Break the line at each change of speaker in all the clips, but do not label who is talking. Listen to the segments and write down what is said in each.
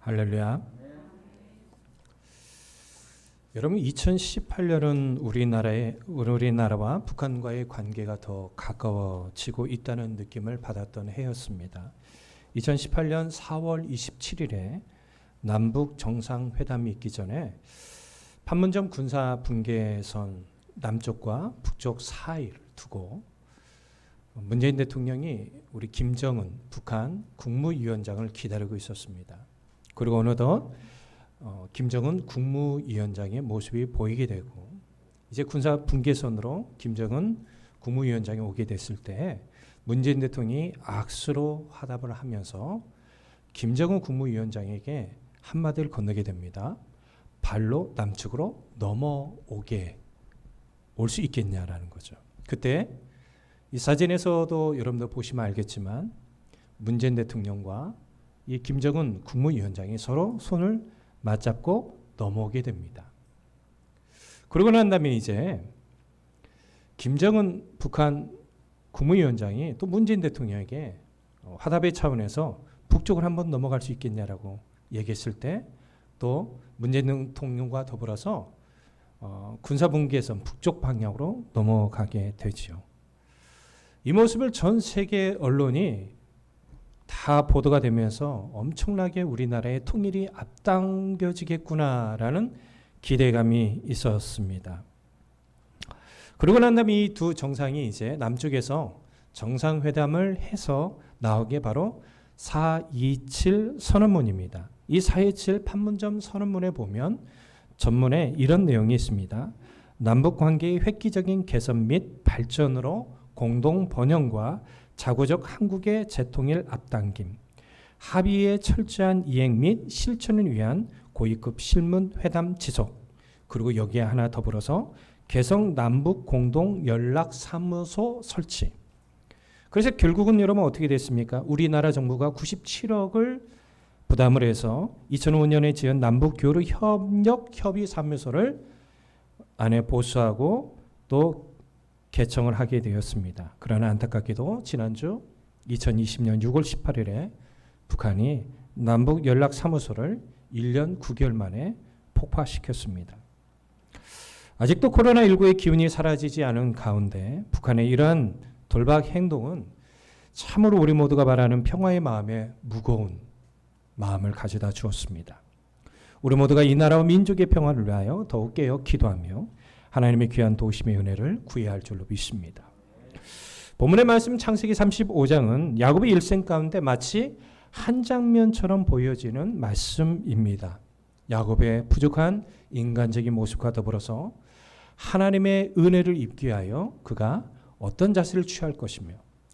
할렐루야. 여러분, 2018년은 우리나라와 북한과의 관계가 더 가까워지고 있다는 느낌을 받았던 해였습니다. 2018년 4월 27일에 남북 정상회담이 있기 전에 판문점 군사 분계선 남쪽과 북쪽 사이를 두고 문재인 대통령이 우리 김정은 북한 국무위원장을 기다리고 있었습니다. 그리고 어느덧 김정은 국무위원장의 모습이 보이게 되고, 이제 군사 분계선으로 김정은 국무위원장이 오게 됐을 때 문재인 대통령이 악수로 화답을 하면서 김정은 국무위원장에게 한마디를 건네게 됩니다. 발로 남측으로 넘어오게 올 수 있겠냐라는 거죠. 그때 이 사진에서도 여러분들 보시면 알겠지만 문재인 대통령과 이 김정은 국무위원장이 서로 손을 맞잡고 넘어오게 됩니다. 그러고 난 다음에 이제 김정은 북한 국무위원장이 또 문재인 대통령에게 화답의 차원에서 북쪽을 한번 넘어갈 수 있겠냐라고 얘기했을 때 또 문재인 대통령과 더불어서 군사분계선 북쪽 방향으로 넘어가게 되지요. 이 모습을 전 세계 언론이 다 보도가 되면서 엄청나게 우리나라의 통일이 앞당겨지겠구나라는 기대감이 있었습니다. 그러고 난 다음에 이 두 정상이 이제 남쪽에서 정상회담을 해서 나오게 바로 4.27 선언문입니다. 이 4.27 판문점 선언문에 보면 전문에 이런 내용이 있습니다. 남북 관계의 획기적인 개선 및 발전으로 공동 번영과 자구적 한국의 재통일 앞당김, 합의의 철저한 이행 및 실천을 위한 고위급 실문 회담 지속, 그리고 여기에 하나 더불어서 개성 남북 공동 연락 사무소 설치. 그래서 결국은 여러분 어떻게 됐습니까? 우리나라 정부가 97억을 부담을 해서 2005년에 지은 남북 교류 협력 협의 사무소를 안에 보수하고 또 개청을 하게 되었습니다. 그러나 안타깝게도 지난주 2020년 6월 18일에 북한이 남북 연락 사무소를 1년 9개월 만에 폭파시켰습니다. 아직도 코로나19의 기운이 사라지지 않은 가운데 북한의 이러한 돌박 행동은 참으로 우리 모두가 바라는 평화의 마음에 무거운 마음을 가져다 주었습니다. 우리 모두가 이 나라와 민족의 평화를 위하여 더욱 깨어 기도하며 하나님의 귀한 도우심의 은혜를 구해야 할 줄로 믿습니다. 본문의 말씀 창세기 35장은 야곱의 일생 가운데 마치 한 장면처럼 보여지는 말씀입니다. 야곱의 부족한 인간적인 모습과 더불어서 하나님의 은혜를 입기 위하여 그가 어떤 자세를 취할 것이며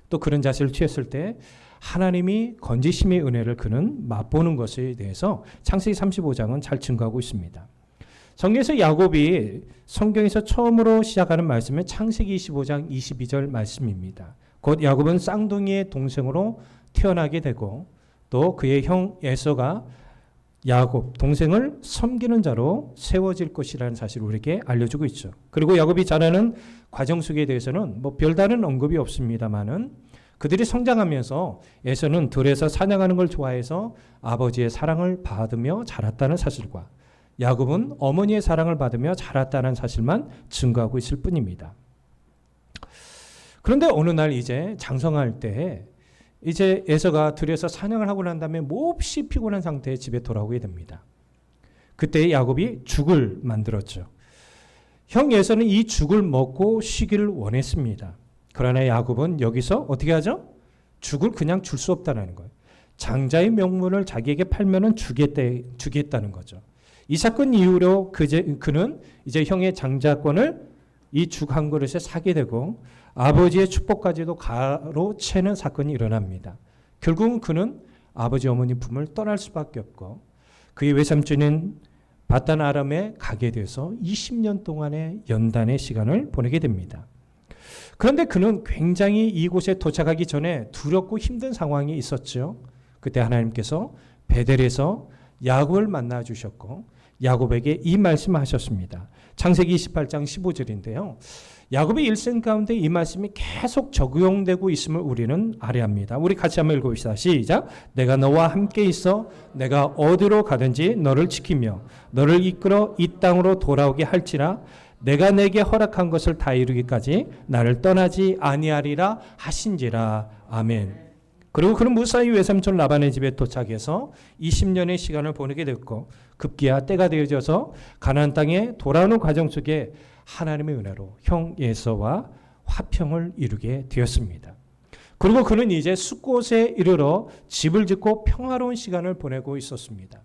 또 그런 자세를 취했을 때 하나님이 건지심의 은혜를 그는 맛보는 것에 대해서 창세기 35장은 잘 증거하고 있습니다. 성경에서 야곱이 성경에서 처음으로 시작하는 말씀은 창세기 25장 22절 말씀입니다. 곧 야곱은 쌍둥이의 동생으로 태어나게 되고 또 그의 형 에서가 야곱 동생을 섬기는 자로 세워질 것이라는 사실을 우리에게 알려주고 있죠. 그리고 야곱이 자라는 과정 속에 대해서는 별다른 언급이 없습니다만은 그들이 성장하면서 에서는 들에서 사냥하는 걸 좋아해서 아버지의 사랑을 받으며 자랐다는 사실과 야곱은 어머니의 사랑을 받으며 자랐다는 사실만 증거하고 있을 뿐입니다. 그런데 어느 날 이제 장성할 때 이제 에서가 들에서 사냥을 하고 난 다음에 몹시 피곤한 상태에 집에 돌아오게 됩니다. 그때 야곱이 죽을 만들었죠. 형 에서는 이 죽을 먹고 쉬기를 원했습니다. 그러나 야곱은 여기서 어떻게 하죠? 죽을 그냥 줄 수 없다는 거예요. 장자의 명분을 자기에게 팔면은 주겠다는 거죠. 이 사건 이후로 그는 이제 형의 장자권을 이 죽 한 그릇에 사게 되고 아버지의 축복까지도 가로채는 사건이 일어납니다. 결국은 그는 아버지 어머니 품을 떠날 수밖에 없고 그의 외삼촌인 바단 아람에 가게 돼서 20년 동안의 연단의 시간을 보내게 됩니다. 그런데 그는 굉장히 이곳에 도착하기 전에 두렵고 힘든 상황이 있었죠. 그때 하나님께서 베델에서 야곱을 만나 주셨고 야곱에게 이 말씀을 하셨습니다. 창세기 28장 15절인데요. 야곱의 일생 가운데 이 말씀이 계속 적용되고 있음을 우리는 알아야 합니다. 우리 같이 한번 읽어봅시다. 시작. 내가 너와 함께 있어 내가 어디로 가든지 너를 지키며 너를 이끌어 이 땅으로 돌아오게 할지라 내가 내게 허락한 것을 다 이루기까지 나를 떠나지 아니하리라 하신지라. 아멘. 그리고 그는 무사히 외삼촌 라반의 집에 도착해서 20년의 시간을 보내게 됐고 급기야 때가 되어져서 가나안 땅에 돌아오는 과정 속에 하나님의 은혜로 형 에서와 화평을 이루게 되었습니다. 그리고 그는 이제 숫곳에 이르러 집을 짓고 평화로운 시간을 보내고 있었습니다.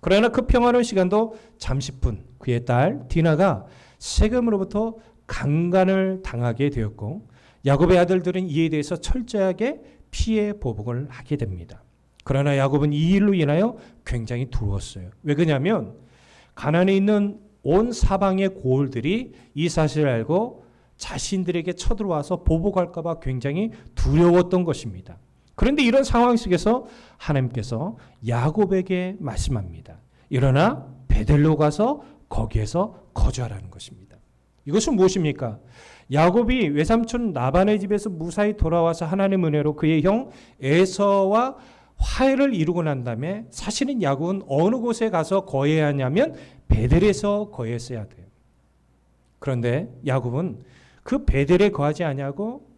그러나 그 평화로운 시간도 잠시뿐 그의 딸 디나가 세겜으로부터 강간을 당하게 되었고 야곱의 아들들은 이에 대해서 철저하게 피해 보복을 하게 됩니다. 그러나 야곱은 이 일로 인하여 굉장히 두려웠어요. 왜 그러냐면 가나안에 있는 온 사방의 고을들이 이 사실을 알고 자신들에게 쳐들어와서 보복할까 봐 굉장히 두려웠던 것입니다. 그런데 이런 상황 속에서 하나님께서 야곱에게 말씀합니다. 일어나 베델로 가서 거기에서 거주하라는 것입니다. 이것은 무엇입니까? 야곱이 외삼촌 라반의 집에서 무사히 돌아와서 하나님의 은혜로 그의 형 에서와 화해를 이루고 난 다음에 사실은 야곱은 어느 곳에 가서 거해야 하냐면 베델에서 거했어야 돼요. 그런데 야곱은 그 베델에 거하지 아니하고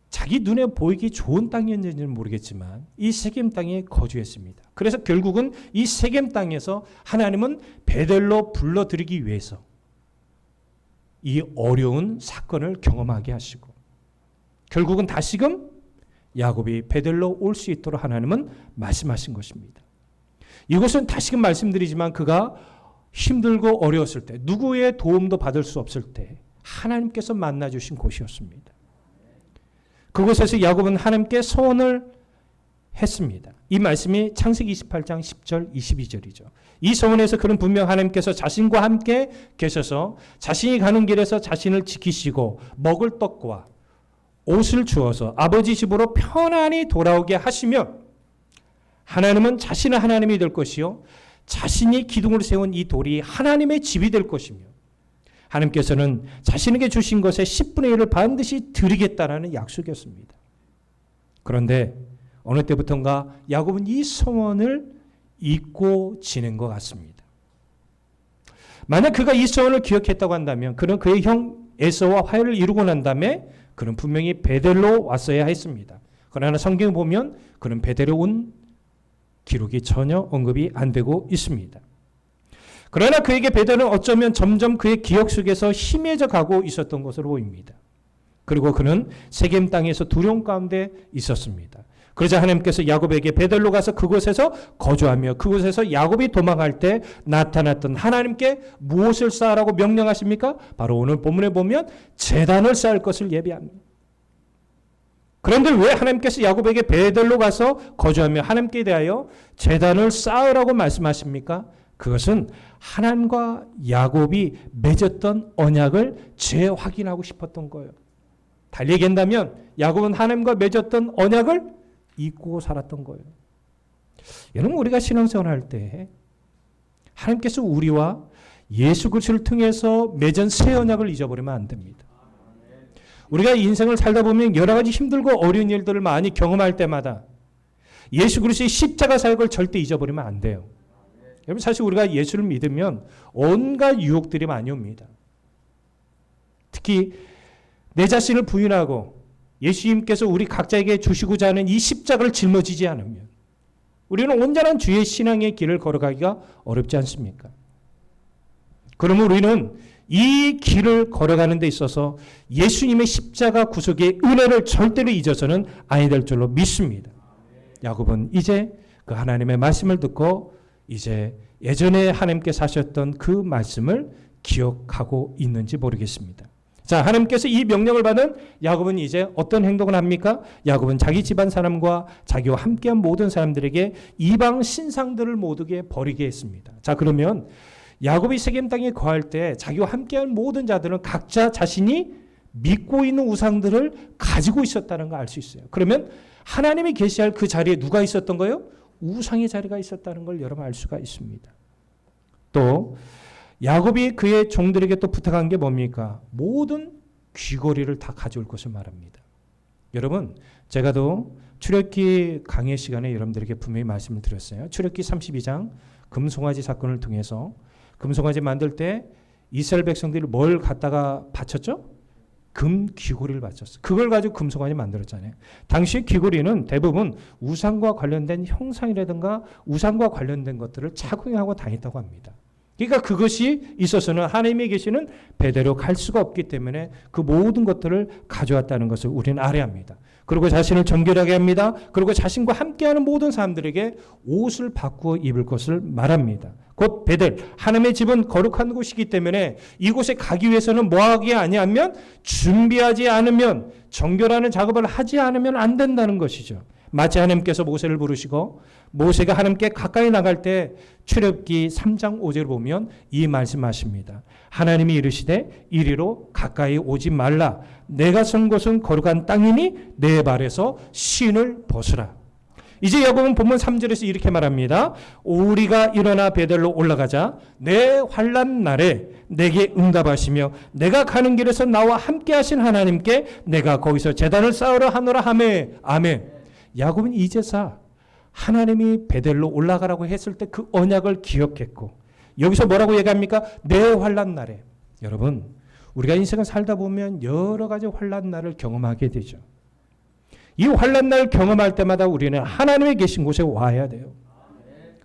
자기 눈에 보이기 좋은 땅이었는지는 모르겠지만 이 세겜 땅에 거주했습니다. 그래서 결국은 이 세겜 땅에서 하나님은 베델로 불러들이기 위해서 이 어려운 사건을 경험하게 하시고 결국은 다시금 야곱이 베델로 올 수 있도록 하나님은 말씀하신 것입니다. 이것은 다시금 말씀드리지만 그가 힘들고 어려웠을 때 누구의 도움도 받을 수 없을 때 하나님께서 만나주신 곳이었습니다. 그곳에서 야곱은 하나님께 소원을 했습니다. 이 말씀이 창세기 28장 10절 22절이죠. 이 소원에서 그는 분명 하나님께서 자신과 함께 계셔서 자신이 가는 길에서 자신을 지키시고 먹을 떡과 옷을 주어서 아버지 집으로 편안히 돌아오게 하시며 하나님은 자신은 하나님이 될 것이요 자신이 기둥을 세운 이 돌이 하나님의 집이 될 것이며 하나님께서는 자신에게 주신 것의 10분의 1을 반드시 드리겠다라는 약속이었습니다. 그런데 어느 때부터인가 야곱은 이 소원을 잊고 지낸 것 같습니다. 만약 그가 이 소원을 기억했다고 한다면 그는 그의 형 에서와 화해를 이루고 난 다음에 그는 분명히 베델로 왔어야 했습니다. 그러나 성경에 보면 그는 베델에 온 기록이 전혀 언급이 안 되고 있습니다. 그러나 그에게 베델은 어쩌면 점점 그의 기억 속에서 희미해져 가고 있었던 것으로 보입니다. 그리고 그는 세겜 땅에서 두려움 가운데 있었습니다. 그러자 하나님께서 야곱에게 베델로 가서 그곳에서 거주하며 그곳에서 야곱이 도망할 때 나타났던 하나님께 무엇을 쌓으라고 명령하십니까? 바로 오늘 본문에 보면 제단을 쌓을 것을 예비합니다. 그런데 왜 하나님께서 야곱에게 베델로 가서 거주하며 하나님께 대하여 제단을 쌓으라고 말씀하십니까? 그것은 하나님과 야곱이 맺었던 언약을 재확인하고 싶었던 거예요. 달리 얘기한다면 야곱은 하나님과 맺었던 언약을 잊고 살았던 거예요. 여러분 우리가 신앙생활할 때 하나님께서 우리와 예수 그리스도를 통해서 맺은 새 언약을 잊어버리면 안 됩니다. 우리가 인생을 살다 보면 여러 가지 힘들고 어려운 일들을 많이 경험할 때마다 예수 그리스도의 십자가 사역을 절대 잊어버리면 안 돼요. 여러분 사실 우리가 예수를 믿으면 온갖 유혹들이 많이 옵니다. 특히 내 자신을 부인하고 예수님께서 우리 각자에게 주시고자 하는 이 십자가를 짊어지지 않으면 우리는 온전한 주의 신앙의 길을 걸어가기가 어렵지 않습니까? 그러면 우리는 이 길을 걸어가는 데 있어서 예수님의 십자가 구속의 은혜를 절대로 잊어서는 아니 될 줄로 믿습니다. 야곱은 이제 그 하나님의 말씀을 듣고 이제 예전에 하나님께서 하셨던 그 말씀을 기억하고 있는지 모르겠습니다. 자, 하나님께서 이 명령을 받은 야곱은 이제 어떤 행동을 합니까? 야곱은 자기 집안 사람과 자기와 함께한 모든 사람들에게 이방 신상들을 모두게 버리게 했습니다. 자, 그러면 야곱이 세겜 땅에 거할 때 자기와 함께한 모든 자들은 각자 자신이 믿고 있는 우상들을 가지고 있었다는 걸 알 수 있어요. 그러면 하나님이 계시할 그 자리에 누가 있었던 거예요? 우상의 자리가 있었다는 걸 여러분 알 수가 있습니다. 또 야곱이 그의 종들에게 또 부탁한 게 뭡니까? 모든 귀고리를 다 가져올 것을 말합니다. 여러분, 제가 또 출애굽기 강의 시간에 여러분들에게 분명히 말씀을 드렸어요. 출애굽기 32장 금송아지 사건을 통해서 금송아지 만들 때 이스라엘 백성들이 뭘 갖다가 바쳤죠? 금 귀고리를 바쳤어요. 그걸 가지고 금송아지 만들었잖아요. 당시 귀고리는 대부분 우상과 관련된 형상이라든가 우상과 관련된 것들을 착용하고 다녔다고 합니다. 그러니까 그것이 있어서는 하나님이 계시는 베델로 갈 수가 없기 때문에 그 모든 것들을 가져왔다는 것을 우리는 알아야 합니다. 그리고 자신을 정결하게 합니다. 그리고 자신과 함께하는 모든 사람들에게 옷을 바꾸어 입을 것을 말합니다. 곧 베델, 하나님의 집은 거룩한 곳이기 때문에 이곳에 가기 위해서는 뭐하기 아니하면 준비하지 않으면 정결하는 작업을 하지 않으면 안 된다는 것이죠. 마치 하나님께서 모세를 부르시고 모세가 하나님께 가까이 나갈 때 출애굽기 3장 5절을 보면 이 말씀하십니다. 하나님이 이르시되 이리로 가까이 오지 말라. 내가 선 곳은 거룩한 땅이니 내 발에서 신을 벗으라. 이제 야곱은 본문 3절에서 이렇게 말합니다. 우리가 일어나 베델로 올라가자. 내 환난 날에 내게 응답하시며 내가 가는 길에서 나와 함께 하신 하나님께 내가 거기서 제단을 쌓으러 하노라 하매. 아멘. 야곱은 이제서 하나님이 베델로 올라가라고 했을 때 그 언약을 기억했고 여기서 뭐라고 얘기합니까? 내 환난 날에. 여러분, 우리가 인생을 살다 보면 여러 가지 환난 날을 경험하게 되죠. 이 환난 날 경험할 때마다 우리는 하나님의 계신 곳에 와야 돼요.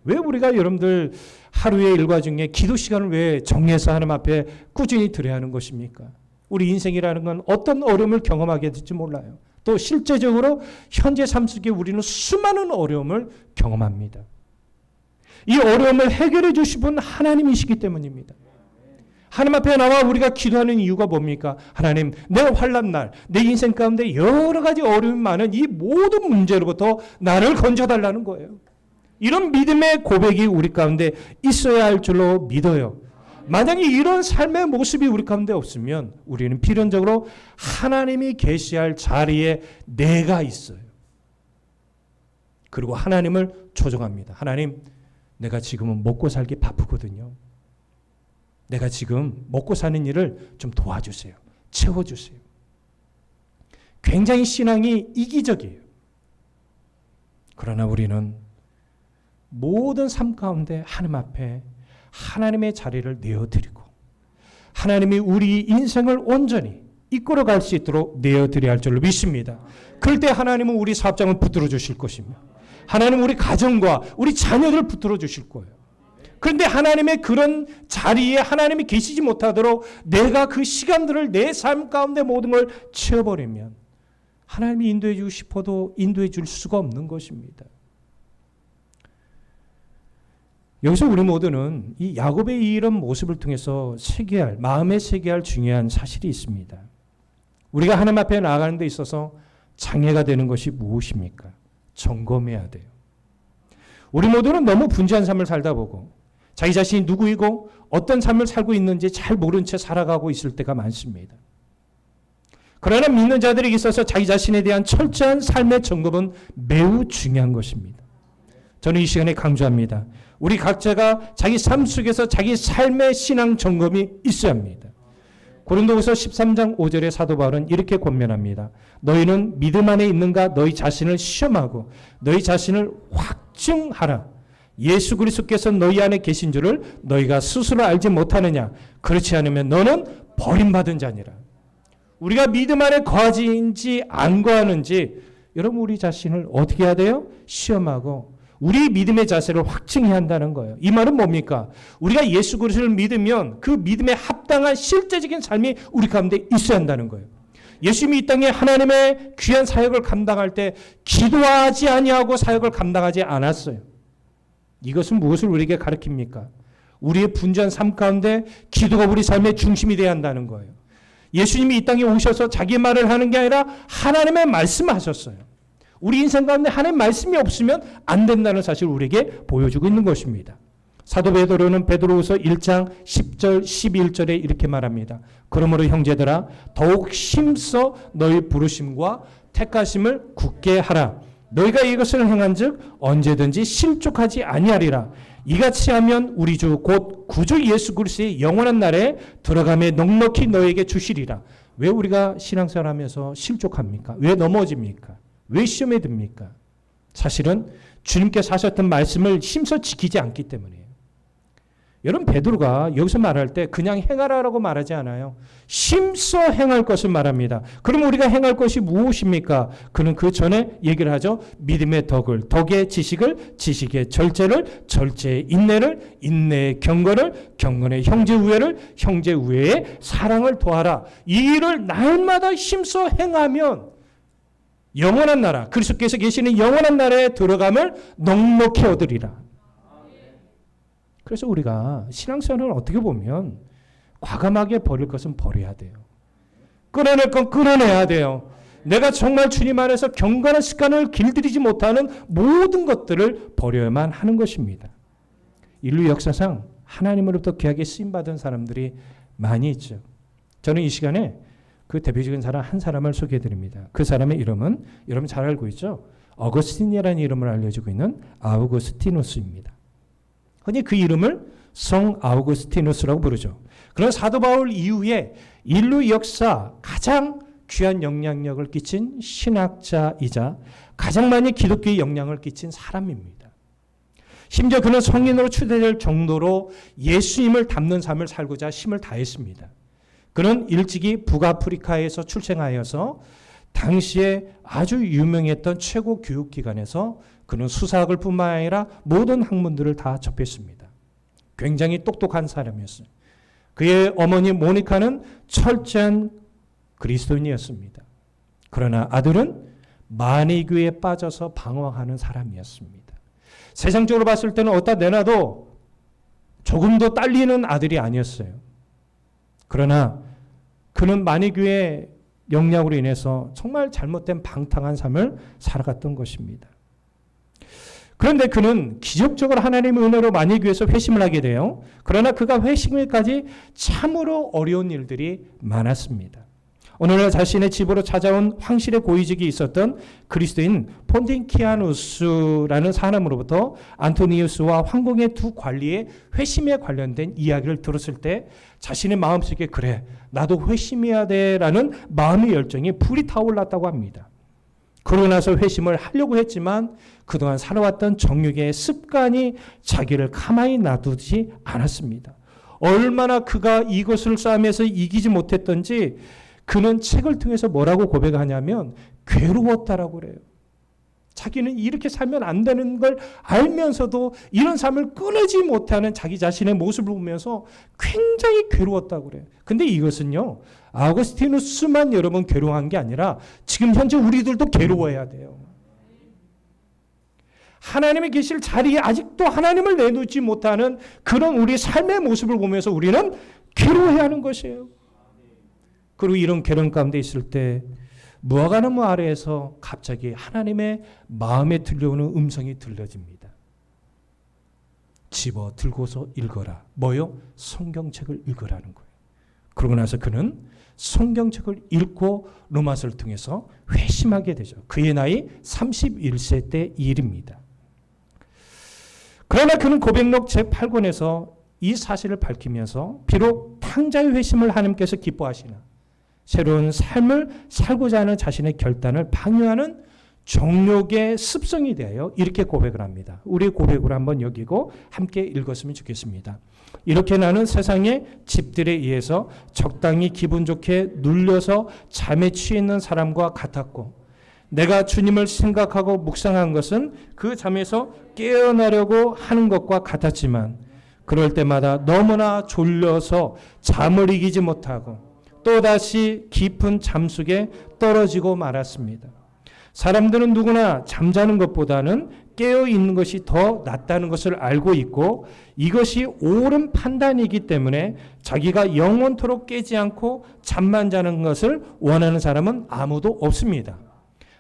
왜 우리가 여러분들 하루의 일과 중에 기도 시간을 왜 정해서 하나님 앞에 꾸준히 드려야 하는 것입니까? 우리 인생이라는 건 어떤 어려움을 경험하게 될지 몰라요. 또 실제적으로 현재 삶 속에 우리는 수많은 어려움을 경험합니다. 이 어려움을 해결해 주실 분 하나님이시기 때문입니다. 하나님 앞에 나와 우리가 기도하는 이유가 뭡니까? 하나님, 내 환난 날, 내 인생 가운데 여러 가지 어려움이 많은 이 모든 문제로부터 나를 건져달라는 거예요. 이런 믿음의 고백이 우리 가운데 있어야 할 줄로 믿어요. 만약에 이런 삶의 모습이 우리 가운데 없으면 우리는 필연적으로 하나님이 계시할 자리에 내가 있어요. 그리고 하나님을 조종합니다. 하나님, 내가 지금은 먹고 살기 바쁘거든요. 내가 지금 먹고 사는 일을 좀 도와주세요. 채워주세요. 굉장히 신앙이 이기적이에요. 그러나 우리는 모든 삶 가운데 하나님 앞에 하나님의 자리를 내어드리고 하나님이 우리 인생을 온전히 이끌어갈 수 있도록 내어드려야 할 줄로 믿습니다. 그럴 때 하나님은 우리 사업장을 붙들어 주실 것이며 하나님은 우리 가정과 우리 자녀들을 붙들어 주실 거예요. 그런데 하나님의 그런 자리에 하나님이 계시지 못하도록 내가 그 시간들을 내 삶 가운데 모든 걸 채워버리면 하나님이 인도해 주고 싶어도 인도해 줄 수가 없는 것입니다. 여기서 우리 모두는 이 야곱의 이런 모습을 통해서 새겨야 할, 마음에 새겨야 할 중요한 사실이 있습니다. 우리가 하나님 앞에 나아가는 데 있어서 장애가 되는 것이 무엇입니까? 점검해야 돼요. 우리 모두는 너무 분주한 삶을 살다 보고 자기 자신이 누구이고 어떤 삶을 살고 있는지 잘 모른 채 살아가고 있을 때가 많습니다. 그러나 믿는 자들에게 있어서 자기 자신에 대한 철저한 삶의 점검은 매우 중요한 것입니다. 저는 이 시간에 강조합니다. 우리 각자가 자기 삶 속에서 자기 삶의 신앙 점검이 있어야 합니다. 고린도후서 13장 5절에 사도 바울은 이렇게 권면합니다. 너희는 믿음 안에 있는가 너희 자신을 시험하고 너희 자신을 확증하라. 예수 그리스도께서 너희 안에 계신 줄을 너희가 스스로 알지 못하느냐. 그렇지 않으면 너는 버림받은 자니라. 우리가 믿음 안에 거하는지 안 거하는지 여러분 우리 자신을 어떻게 해야 돼요? 시험하고 우리 믿음의 자세를 확증해야 한다는 거예요. 이 말은 뭡니까? 우리가 예수 그리스도를 믿으면 그 믿음에 합당한 실제적인 삶이 우리 가운데 있어야 한다는 거예요. 예수님이 이 땅에 하나님의 귀한 사역을 감당할 때 기도하지 아니하고 사역을 감당하지 않았어요. 이것은 무엇을 우리에게 가르칩니까? 우리의 분주한 삶 가운데 기도가 우리 삶의 중심이 되어야 한다는 거예요. 예수님이 이 땅에 오셔서 자기 말을 하는 게 아니라 하나님의 말씀을 하셨어요. 우리 인생 가운데 하나님의 말씀이 없으면 안 된다는 사실을 우리에게 보여주고 있는 것입니다. 사도 베드로는 베드로후서 1장 10절 11절에 이렇게 말합니다. 그러므로 형제들아 더욱 힘써 너희 부르심과 택하심을 굳게 하라. 너희가 이것을 행한즉 언제든지 실족하지 아니하리라. 이같이 하면 우리 주 곧 구주 예수 그리스도의 영원한 날에 들어가매 넉넉히 너에게 주시리라. 왜 우리가 신앙생활하면서 실족합니까? 왜 넘어집니까? 왜 시험에 듭니까? 사실은 주님께서 하셨던 말씀을 힘써 지키지 않기 때문이에요. 여러분, 베드로가 여기서 말할 때 그냥 행하라라고 말하지 않아요. 힘써 행할 것을 말합니다. 그럼 우리가 행할 것이 무엇입니까? 그는 그 전에 얘기를 하죠. 믿음의 덕을, 덕의 지식을, 지식의 절제를, 절제의 인내를, 인내의 경건을, 경건의 형제 우애를, 형제 우애의 사랑을 도하라. 이 일을 날마다 힘써 행하면 영원한 나라, 그리스도께서 계시는 영원한 나라에 들어감을 넉넉히 얻으리라. 그래서 우리가 신앙생활을 어떻게 보면 과감하게 버릴 것은 버려야 돼요. 끊어낼 건 끊어내야 돼요. 내가 정말 주님 안에서 경건한 습관을 길들이지 못하는 모든 것들을 버려야만 하는 것입니다. 인류 역사상 하나님으로부터 귀하게 쓰임받은 사람들이 많이 있죠. 저는 이 시간에 그 대표적인 사람 한 사람을 소개해 드립니다. 그 사람의 이름은 여러분 잘 알고 있죠? 어거스틴이라는 이름을 알려주고 있는 아우구스티누스입니다. 흔히 그 이름을 성 아우구스티누스라고 부르죠. 그런 사도 바울 이후에 인류 역사 가장 귀한 영향력을 끼친 신학자이자 가장 많이 기독교에 영향을 끼친 사람입니다. 심지어 그는 성인으로 추대될 정도로 예수님을 닮는 삶을 살고자 힘을 다했습니다. 그는 일찍이 북아프리카에서 출생하여서 당시에 아주 유명했던 최고 교육기관에서 그는 수사학을 뿐만 아니라 모든 학문들을 다 접했습니다. 굉장히 똑똑한 사람이었어요. 그의 어머니 모니카는 철저한 그리스도인이었습니다. 그러나 아들은 마니교에 빠져서 방황하는 사람이었습니다. 세상적으로 봤을 때는 어디다 내놔도 조금도 딸리는 아들이 아니었어요. 그러나 그는 마니교의 영향으로 인해서 정말 잘못된 방탕한 삶을 살아갔던 것입니다. 그런데 그는 기적적으로 하나님의 은혜로 마니교에서 회심을 하게 돼요. 그러나 그가 회심일까지 참으로 어려운 일들이 많았습니다. 어느 날 자신의 집으로 찾아온 황실의 고위직이 있었던 그리스도인 폰틴키아누스라는 사람으로부터 안토니우스와 황궁의 두 관리의 회심에 관련된 이야기를 들었을 때 자신의 마음속에 그래 나도 회심해야 돼라는 마음의 열정이 불이 타올랐다고 합니다. 그러고 나서 회심을 하려고 했지만 그동안 살아왔던 정욕의 습관이 자기를 가만히 놔두지 않았습니다. 얼마나 그가 이것을 싸움에서 이기지 못했던지 그는 책을 통해서 뭐라고 고백하냐면 괴로웠다라고 그래요. 자기는 이렇게 살면 안 되는 걸 알면서도 이런 삶을 끊지 못하는 자기 자신의 모습을 보면서 굉장히 괴로웠다고 그래요. 근데 이것은요, 아우구스티누스만 여러분 괴로워한 게 아니라 지금 현재 우리들도 괴로워해야 돼요. 하나님의 계실 자리에 아직도 하나님을 내놓지 못하는 그런 우리 삶의 모습을 보면서 우리는 괴로워해야 하는 것이에요. 그리고 이런 괴로움 가운데 있을 때 무화과나무 아래에서 갑자기 하나님의 마음에 들려오는 음성이 들려집니다. 집어 들고서 읽어라. 뭐요? 성경책을 읽으라는 거예요. 그러고 나서 그는 성경책을 읽고 로마서를 통해서 회심하게 되죠. 그의 나이 31세 때 일입니다. 그러나 그는 고백록 제8권에서 이 사실을 밝히면서 비록 탕자의 회심을 하나님께서 기뻐하시나 새로운 삶을 살고자 하는 자신의 결단을 방해하는 정욕의 습성이 대하여 이렇게 고백을 합니다. 우리의 고백으로 한번 여기고 함께 읽었으면 좋겠습니다. 이렇게 나는 세상의 집들에 의해서 적당히 기분 좋게 눌려서 잠에 취해 있는 사람과 같았고 내가 주님을 생각하고 묵상한 것은 그 잠에서 깨어나려고 하는 것과 같았지만 그럴 때마다 너무나 졸려서 잠을 이기지 못하고 또다시 깊은 잠 속에 떨어지고 말았습니다. 사람들은 누구나 잠자는 것보다는 깨어있는 것이 더 낫다는 것을 알고 있고 이것이 옳은 판단이기 때문에 자기가 영원토록 깨지 않고 잠만 자는 것을 원하는 사람은 아무도 없습니다.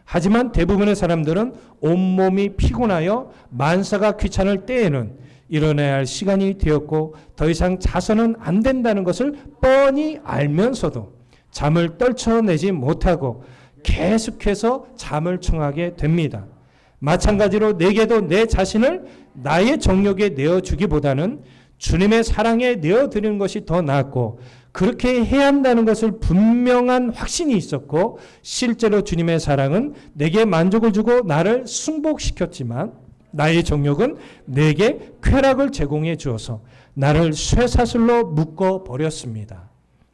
하지만 대부분의 사람들은 온몸이 피곤하여 만사가 귀찮을 때에는 일어나야 할 시간이 되었고 더 이상 자서는 안 된다는 것을 뻔히 알면서도 잠을 떨쳐내지 못하고 계속해서 잠을 청하게 됩니다. 마찬가지로 내게도 내 자신을 나의 정욕에 내어주기보다는 주님의 사랑에 내어드리는 것이 더 낫고, 그렇게 해야 한다는 것을 분명한 확신이 있었고, 실제로 주님의 사랑은 내게 만족을 주고 나를 승복시켰지만, 나의 정욕은 내게 쾌락을 제공해 주어서 나를 쇠사슬로 묶어 버렸습니다.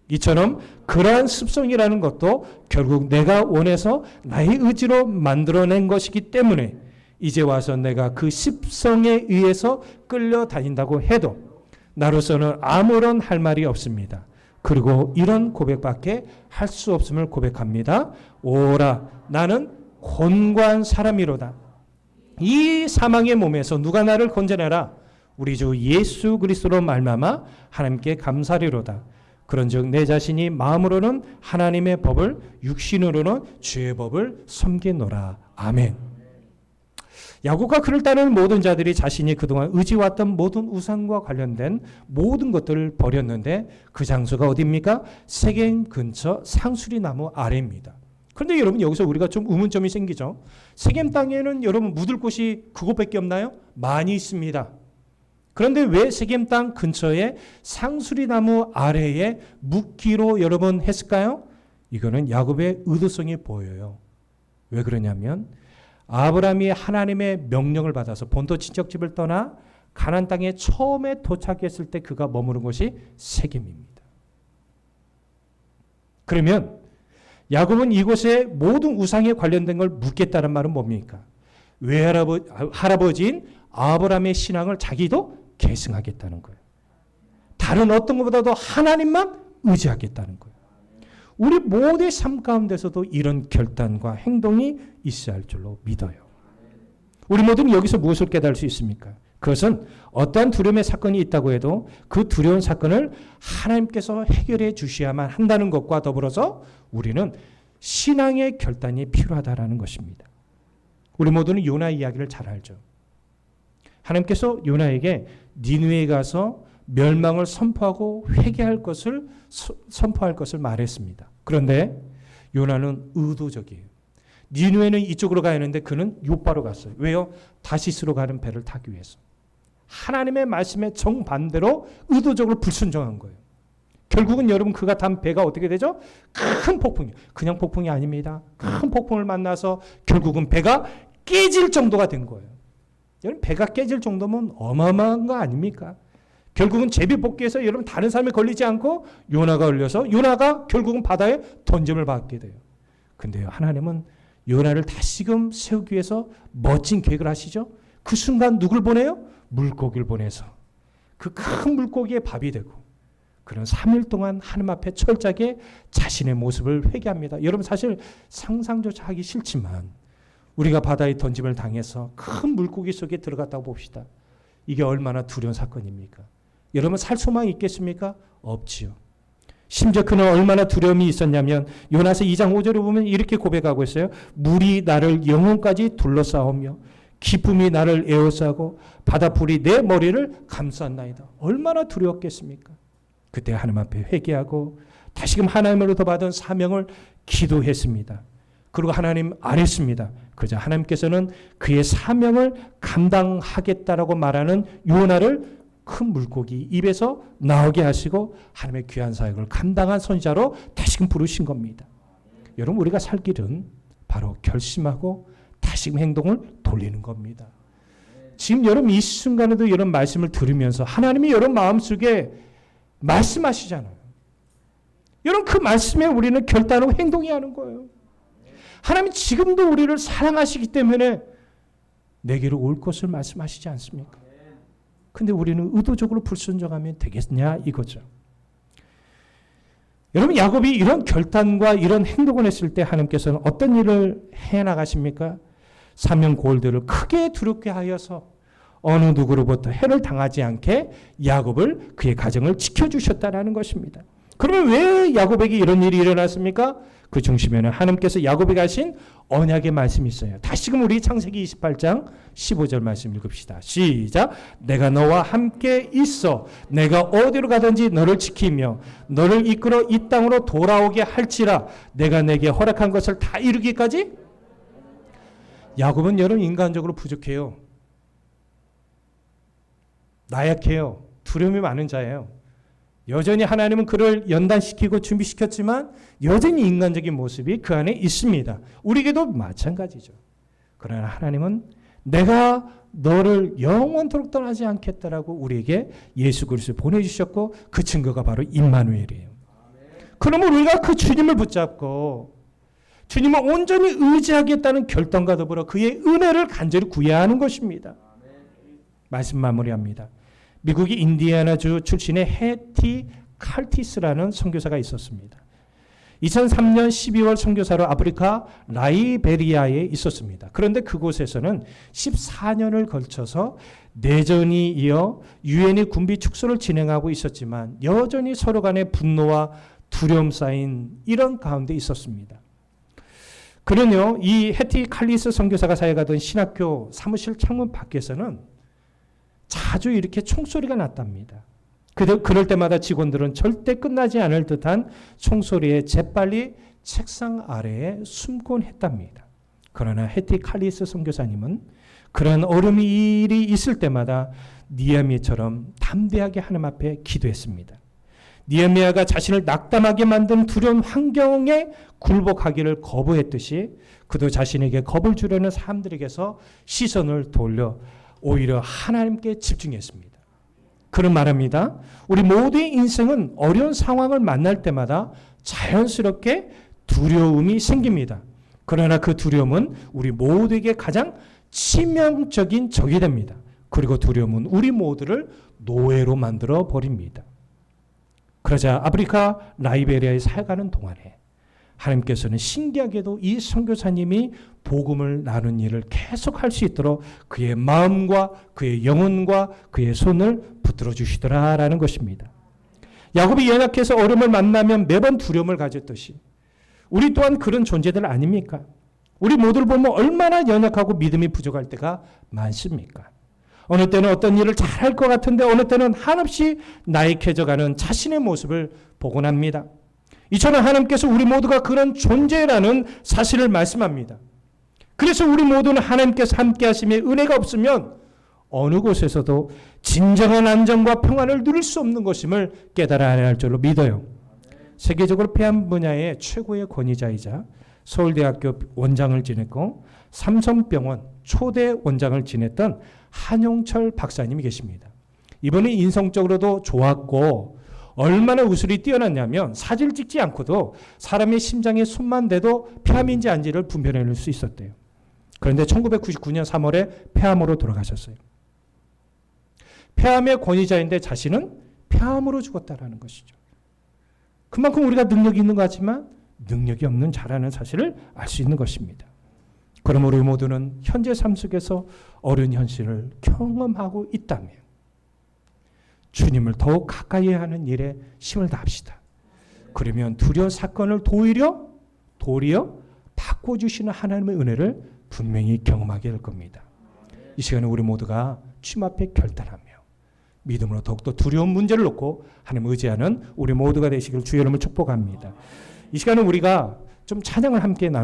이처럼 그러한 습성이라는 것도 결국 내가 원해서 나의 의지로 만들어낸 것이기 때문에 이제 와서 내가 그 습성에 의해서 끌려다닌다고 해도 나로서는 아무런 할 말이 없습니다. 그리고 이런 고백밖에 할 수 없음을 고백합니다. 오라, 나는 곤고한 사람이로다. 이 사망의 몸에서 누가 나를 건져내라? 우리 주 예수 그리스도로 말미암아 하나님께 감사리로다. 그런즉 내 자신이 마음으로는 하나님의 법을, 육신으로는 죄의 법을 섬기노라. 아멘. 야곱과 그를 따르는 모든 자들이 자신이 그동안 의지해왔던 모든 우상과 관련된 모든 것들을 버렸는데 그 장소가 어디입니까? 세겜 근처 상수리 나무 아래입니다. 그런데 여러분, 여기서 우리가 좀 의문점이 생기죠. 세겜 땅에는 여러분 묻을 곳이 그곳밖에 없나요? 많이 있습니다. 그런데 왜 세겜 땅 근처에 상수리 나무 아래에 묻기로 여러분 했을까요? 이거는 야곱의 의도성이 보여요. 왜 그러냐면 아브라함이 하나님의 명령을 받아서 본토 친척집을 떠나 가나안 땅에 처음에 도착했을 때 그가 머무른 곳이 세겜입니다. 그러면 야곱은 이곳에 모든 우상에 관련된 걸 묻겠다는 말은 뭡니까? 외할아버지인 아브라함의 신앙을 자기도 계승하겠다는 거예요. 다른 어떤 것보다도 하나님만 의지하겠다는 거예요. 우리 모두의 삶 가운데서도 이런 결단과 행동이 있어야 할 줄로 믿어요. 우리 모두는 여기서 무엇을 깨달을 수 있습니까? 그것은 어떠한 두려움의 사건이 있다고 해도 그 두려운 사건을 하나님께서 해결해 주셔야만 한다는 것과 더불어서 우리는 신앙의 결단이 필요하다는 것입니다. 우리 모두는 요나 이야기를 잘 알죠. 하나님께서 요나에게 니느웨에 가서 멸망을 선포하고 회개할 것을 선포할 것을 말했습니다. 그런데 요나는 의도적이에요. 니느웨는 이쪽으로 가야 하는데 그는 요바로 갔어요. 왜요? 다시스로 가는 배를 타기 위해서. 하나님의 말씀에 정반대로 의도적으로 불순종한 거예요. 결국은 여러분 그가 탄 배가 어떻게 되죠? 큰 폭풍이. 그냥 폭풍이 아닙니다. 큰 폭풍을 만나서 결국은 배가 깨질 정도가 된 거예요. 여러분 배가 깨질 정도면 어마어마한 거 아닙니까? 결국은 제비뽑기에서 여러분 다른 사람이 걸리지 않고 요나가 걸려서 요나가 결국은 바다에 던짐을 받게 돼요. 근데요, 하나님은 요나를 다시금 세우기 위해서 멋진 계획을 하시죠. 그 순간 누굴 보내요? 물고기를 보내서 그 큰 물고기의 밥이 되고 그는 3일 동안 하나님 앞에 철저하게 자신의 모습을 회개합니다. 여러분 사실 상상조차 하기 싫지만 우리가 바다에 던짐을 당해서 큰 물고기 속에 들어갔다고 봅시다. 이게 얼마나 두려운 사건입니까? 여러분 살 소망이 있겠습니까? 없지요. 심지어 그는 얼마나 두려움이 있었냐면 요나서 2장 5절에 보면 이렇게 고백하고 있어요. 물이 나를 영혼까지 둘러싸오며 기쁨이 나를 에워싸고 바다불이 내 머리를 감쌌나이다. 얼마나 두려웠겠습니까? 그때 하나님 앞에 회개하고 다시금 하나님으로부터 받은 사명을 기도했습니다. 그리고 하나님 아랬습니다. 그러자 하나님께서는 그의 사명을 감당하겠다라고 말하는 요나를 큰 물고기 입에서 나오게 하시고 하나님의 귀한 사역을 감당한 선지자로 다시금 부르신 겁니다. 여러분 우리가 살 길은 바로 결심하고 다시금 행동을 돌리는 겁니다. 지금 여러분 이 순간에도 이런 말씀을 들으면서 하나님이 여러분 마음속에 말씀하시잖아요. 여러분 그 말씀에 우리는 결단하고 행동해야 하는 거예요. 하나님이 지금도 우리를 사랑하시기 때문에 내게로 올 것을 말씀하시지 않습니까? 근데 우리는 의도적으로 불순종하면 되겠냐 이거죠. 여러분 야곱이 이런 결단과 이런 행동을 했을 때 하나님께서는 어떤 일을 해나가십니까? 사명 골들을 크게 두렵게 하여서 어느 누구로부터 해를 당하지 않게 야곱을 그의 가정을 지켜주셨다는 것입니다. 그러면 왜 야곱에게 이런 일이 일어났습니까? 그 중심에는 하나님께서 야곱에게 하신 언약의 말씀이 있어요. 다시금 우리 창세기 28장 15절 말씀 읽읍시다. 시작. 내가 너와 함께 있어 내가 어디로 가든지 너를 지키며 너를 이끌어 이 땅으로 돌아오게 할지라 내가 내게 허락한 것을 다 이루기까지. 야곱은 여러분 인간적으로 부족해요. 나약해요. 두려움이 많은 자예요. 여전히 하나님은 그를 연단시키고 준비시켰지만 여전히 인간적인 모습이 그 안에 있습니다. 우리에게도 마찬가지죠. 그러나 하나님은 내가 너를 영원토록 떠나지 않겠다라고 우리에게 예수 그리스도를 보내주셨고 그 증거가 바로 임마누엘이에요. 그러면 우리가 그 주님을 붙잡고 주님을 온전히 의지하겠다는 결단과 더불어 그의 은혜를 간절히 구해야 하는 것입니다. 말씀 마무리합니다. 미국의 인디애나주 출신의 해티 칼티스라는 선교사가 있었습니다. 2003년 12월 선교사로 아프리카 라이베리아에 있었습니다. 그런데 그곳에서는 14년을 걸쳐서 내전이 이어 유엔이 군비 축소를 진행하고 있었지만 여전히 서로 간의 분노와 두려움 쌓인 이런 가운데 있었습니다. 그러요 이 해티 칼리스 선교사가 사역하던 신학교 사무실 창문 밖에서는 자주 이렇게 총소리가 났답니다. 그럴 때마다 직원들은 절대 끝나지 않을 듯한 총소리에 재빨리 책상 아래에 숨곤 했답니다. 그러나 해티 칼리스 선교사님은 그런 어려움이 일이 있을 때마다 느헤미야처럼 담대하게 하나님 앞에 기도했습니다. 느헤미야가 자신을 낙담하게 만든 두려운 환경에 굴복하기를 거부했듯이 그도 자신에게 겁을 주려는 사람들에게서 시선을 돌려 오히려 하나님께 집중했습니다. 그런 말합니다. 우리 모두의 인생은 어려운 상황을 만날 때마다 자연스럽게 두려움이 생깁니다. 그러나 그 두려움은 우리 모두에게 가장 치명적인 적이 됩니다. 그리고 두려움은 우리 모두를 노예로 만들어 버립니다. 그러자 아프리카 라이베리아에 사역하는 동안에 하나님께서는 신기하게도 이 선교사님이 복음을 나눈 일을 계속할 수 있도록 그의 마음과 그의 영혼과 그의 손을 붙들어 주시더라라는 것입니다. 야곱이 연약해서 어려움을 만나면 매번 두려움을 가졌듯이 우리 또한 그런 존재들 아닙니까? 우리 모두를 보면 얼마나 연약하고 믿음이 부족할 때가 많습니까? 어느 때는 어떤 일을 잘할 것 같은데 어느 때는 한없이 나약해져가는 자신의 모습을 보곤 합니다. 이처럼 하나님께서 우리 모두가 그런 존재라는 사실을 말씀합니다. 그래서 우리 모두는 하나님께서 함께 하심의 은혜가 없으면 어느 곳에서도 진정한 안정과 평안을 누릴 수 없는 것임을 깨달아야 할 줄로 믿어요. 세계적으로 폐암 분야의 최고의 권위자이자 서울대학교 원장을 지냈고 삼성병원 초대 원장을 지냈던 한용철 박사님이 계십니다. 이분은 인성적으로도 좋았고 얼마나 우술이 뛰어났냐면 사진을 찍지 않고도 사람의 심장에 손만 대도 폐암인지 아닌지를 분별해낼 수 있었대요. 그런데 1999년 3월에 폐암으로 돌아가셨어요. 폐암의 권위자인데 자신은 폐암으로 죽었다라는 것이죠. 그만큼 우리가 능력이 있는 것 같지만 능력이 없는 자라는 사실을 알 수 있는 것입니다. 그러므로 우리 모두는 현재 삶 속에서 어려운 현실을 경험하고 있다면 주님을 더욱 가까이 하는 일에 힘을 다합시다. 그러면 두려운 사건을 도리어 바꿔주시는 하나님의 은혜를 분명히 경험하게 될 겁니다. 이 시간에 우리 모두가 주님 앞에 결단하며 믿음으로 더욱더 두려운 문제를 놓고 하나님을 의지하는 우리 모두가 되시길 주의 이름으로 축복합니다. 이 시간에 우리가 좀 찬양을 함께 나누